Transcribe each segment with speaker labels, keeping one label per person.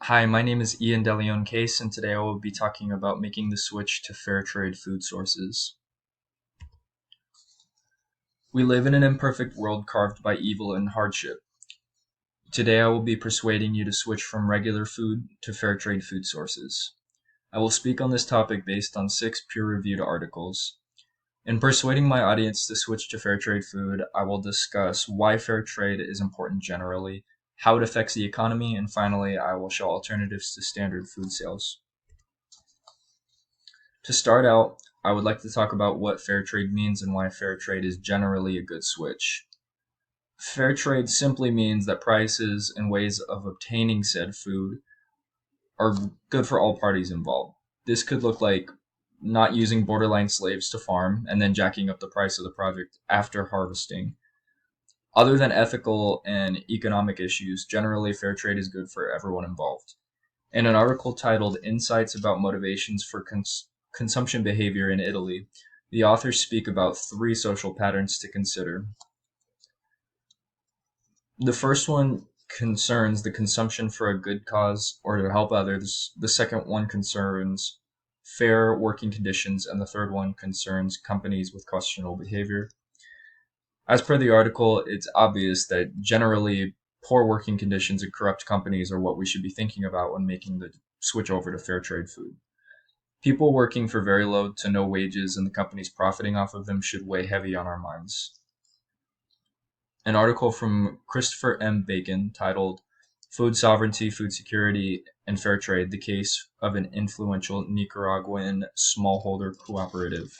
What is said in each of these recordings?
Speaker 1: Hi, my name is Ian DeLeon Case, and today I will be talking about making the switch to fair trade food sources. We live in an imperfect world carved by evil and hardship. Today I will be persuading you to switch from regular food to fair trade food sources. I will speak on this topic based on 6 peer-reviewed articles. In persuading my audience to switch to fair trade food, I will discuss why fair trade is important generally, how it affects the economy, and finally, I will show alternatives to standard food sales. To start out, I would like to talk about what fair trade means and why fair trade is generally a good switch. Fair trade simply means that prices and ways of obtaining said food are good for all parties involved. This could look like not using borderline slaves to farm and then jacking up the price of the product after harvesting. Other than ethical and economic issues, generally fair trade is good for everyone involved. In an article titled Insights about Motivations for Consumption Behavior in Italy, the authors speak about 3 social patterns to consider. The first one concerns the consumption for a good cause or to help others. The second one concerns fair working conditions, and the third one concerns companies with questionable behavior. As per the article, it's obvious that generally poor working conditions and corrupt companies are what we should be thinking about when making the switch over to fair trade food. People working for very low to no wages and the companies profiting off of them should weigh heavy on our minds. An article from Christopher M. Bacon titled Food Sovereignty, Food Security, and Fair Trade, the Case of an Influential Nicaraguan Smallholder Cooperative,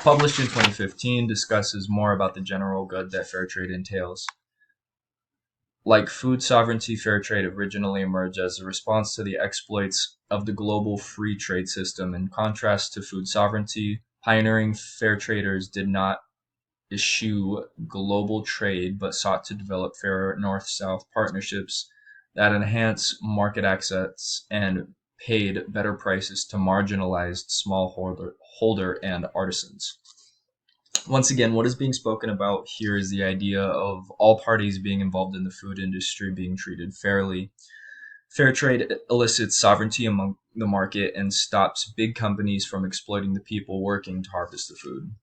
Speaker 1: published in 2015, discusses more about the general good that fair trade entails. Like food sovereignty, fair trade originally emerged as a response to the exploits of the global free trade system. In contrast to food sovereignty, pioneering fair traders did not eschew global trade but sought to develop fair north-south partnerships that enhance market access and paid better prices to marginalized smallholder and artisans. Once again, what is being spoken about here is the idea of all parties being involved in the food industry being treated fairly. Fair trade elicits sovereignty among the market and stops big companies from exploiting the people working to harvest the food.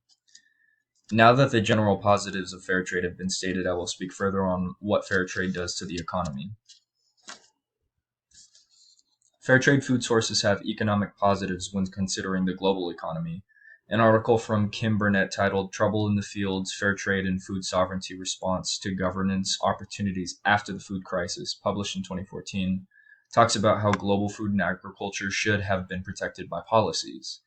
Speaker 1: Now that the general positives of fair trade have been stated, I will speak further on what fair trade does to the economy. Fair trade food sources have economic positives when considering the global economy. An article from Kim Burnett titled Trouble in the Fields, Fair Trade and Food Sovereignty Response to Governance Opportunities After the Food Crisis, published in 2014, talks about how global food and agriculture should have been protected by policies.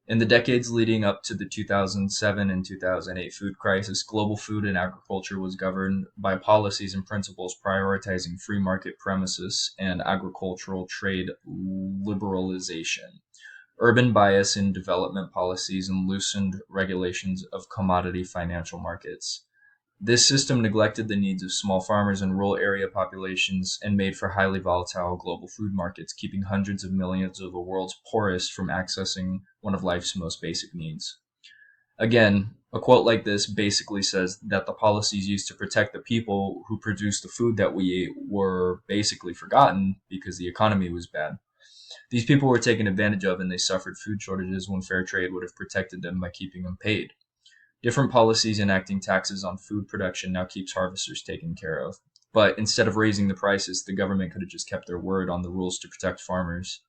Speaker 1: In the decades leading up to the 2007 and 2008 food crisis, global food and agriculture was governed by policies and principles prioritizing free market premises and agricultural trade liberalization, urban bias in development policies, and loosened regulations of commodity financial markets. This system neglected the needs of small farmers and rural area populations and made for highly volatile global food markets, keeping hundreds of millions of the world's poorest from accessing one of life's most basic needs. Again, a quote like this basically says that the policies used to protect the people who produced the food that we ate were basically forgotten because the economy was bad. These people were taken advantage of and they suffered food shortages when fair trade would have protected them by keeping them paid. Different policies enacting taxes on food production now keeps harvesters taken care of. But instead of raising the prices, the government could have just kept their word on the rules to protect farmers.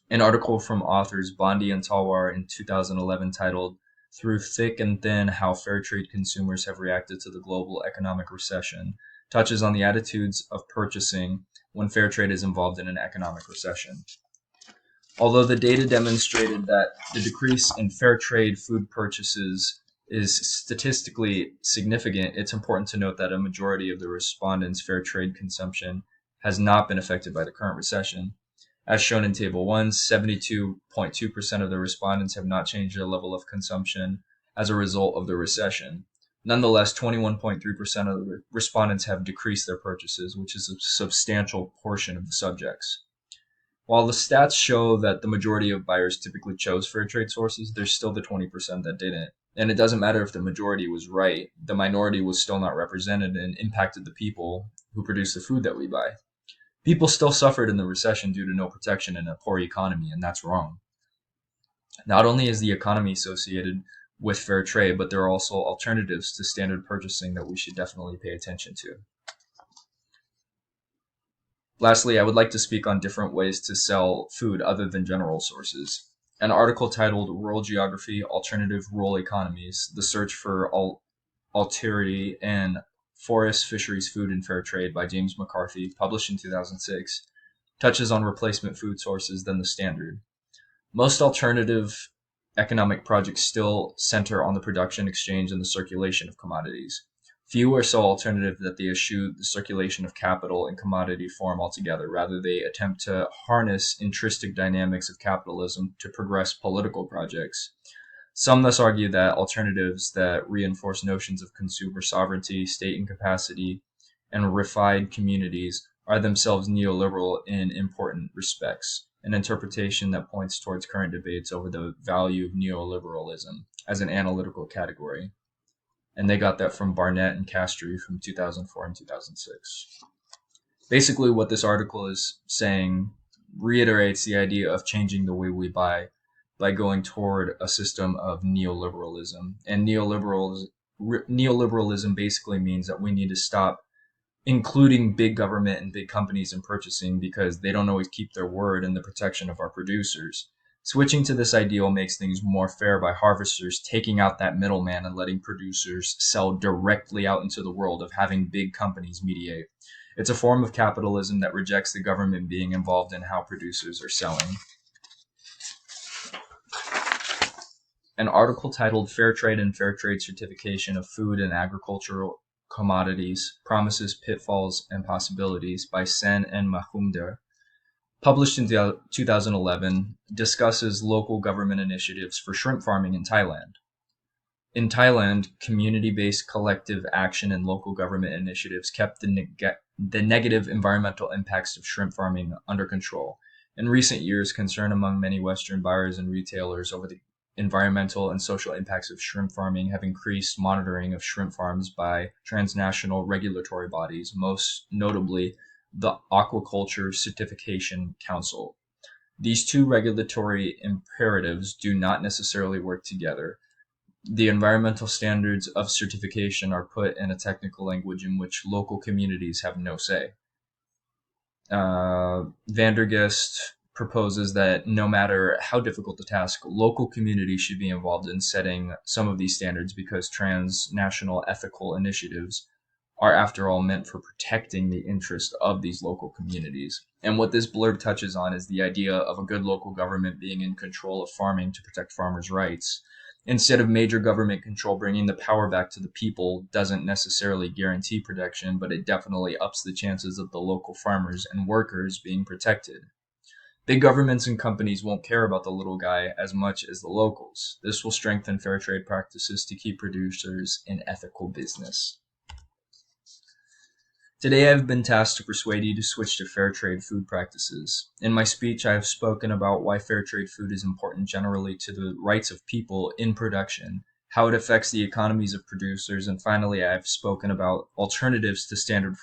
Speaker 1: An article from authors Bondi and Talwar in 2011 titled Through Thick and Thin, How Fair Trade Consumers Have Reacted to the Global Economic Recession touches on the attitudes of purchasing when fair trade is involved in an economic recession. Although the data demonstrated that the decrease in fair trade food purchases is statistically significant, it's important to note that a majority of the respondents' fair trade consumption has not been affected by the current recession. As shown in Table 1, 72.2% of the respondents have not changed their level of consumption as a result of the recession. Nonetheless, 21.3% of the respondents have decreased their purchases, which is a substantial portion of the subjects. While the stats show that the majority of buyers typically chose fair trade sources, there's still the 20% that didn't. And it doesn't matter if the majority was right, the minority was still not represented and impacted the people who produce the food that we buy. People still suffered in the recession due to no protection and a poor economy, and that's wrong. Not only is the economy associated with fair trade, but there are also alternatives to standard purchasing that we should definitely pay attention to. Lastly, I would like to speak on different ways to sell food other than general sources. An article titled Rural Geography, Alternative Rural Economies, The Search for Alterity in Forest, Fisheries, Food, and Fair Trade by James McCarthy, published in 2006, touches on replacement food sources than the standard. Most alternative economic projects still center on the production, exchange, and the circulation of commodities. Few are so alternative that they eschew the circulation of capital in commodity form altogether. Rather, they attempt to harness intrinsic dynamics of capitalism to progress political projects. Some thus argue that alternatives that reinforce notions of consumer sovereignty, state incapacity, and refined communities are themselves neoliberal in important respects, an interpretation that points towards current debates over the value of neoliberalism as an analytical category. And they got that from Barnett and Castry from 2004 and 2006. Basically, what this article is saying reiterates the idea of changing the way we buy by going toward a system of neoliberalism. And neoliberalism basically means that we need to stop including big government and big companies in purchasing because they don't always keep their word in the protection of our producers. Switching to this ideal makes things more fair by harvesters taking out that middleman and letting producers sell directly out into the world of having big companies mediate. It's a form of capitalism that rejects the government being involved in how producers are selling. An article titled Fair Trade and Fair Trade Certification of Food and Agricultural Commodities, Promises, Pitfalls, and Possibilities by Sen and Mahumder, published in 2011, discusses local government initiatives for shrimp farming in Thailand. In Thailand, community-based collective action and local government initiatives kept the negative environmental impacts of shrimp farming under control. In recent years, concern among many Western buyers and retailers over the environmental and social impacts of shrimp farming have increased monitoring of shrimp farms by transnational regulatory bodies, most notably the Aquaculture Certification Council. These two regulatory imperatives do not necessarily work together. The environmental standards of certification are put in a technical language in which local communities have no say. Vandergest proposes that no matter how difficult the task, local communities should be involved in setting some of these standards because transnational ethical initiatives are after all meant for protecting the interest of these local communities. And what this blurb touches on is the idea of a good local government being in control of farming to protect farmers' rights. Instead of major government control, bringing the power back to the people doesn't necessarily guarantee protection, but it definitely ups the chances of the local farmers and workers being protected. Big governments and companies won't care about the little guy as much as the locals. This will strengthen fair trade practices to keep producers in ethical business. Today I have been tasked to persuade you to switch to fair trade food practices. In my speech, I have spoken about why fair trade food is important generally to the rights of people in production, how it affects the economies of producers, and finally I have spoken about alternatives to standard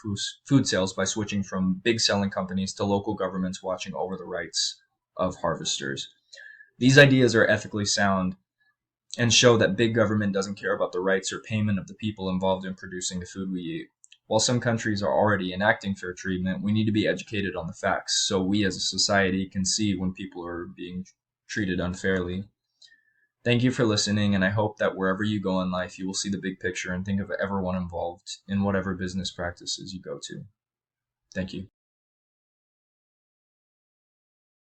Speaker 1: food sales by switching from big selling companies to local governments watching over the rights of harvesters. These ideas are ethically sound and show that big government doesn't care about the rights or payment of the people involved in producing the food we eat. While some countries are already enacting fair treatment, we need to be educated on the facts so we as a society can see when people are being treated unfairly. Thank you for listening, and I hope that wherever you go in life, you will see the big picture and think of everyone involved in whatever business practices you go to. Thank you.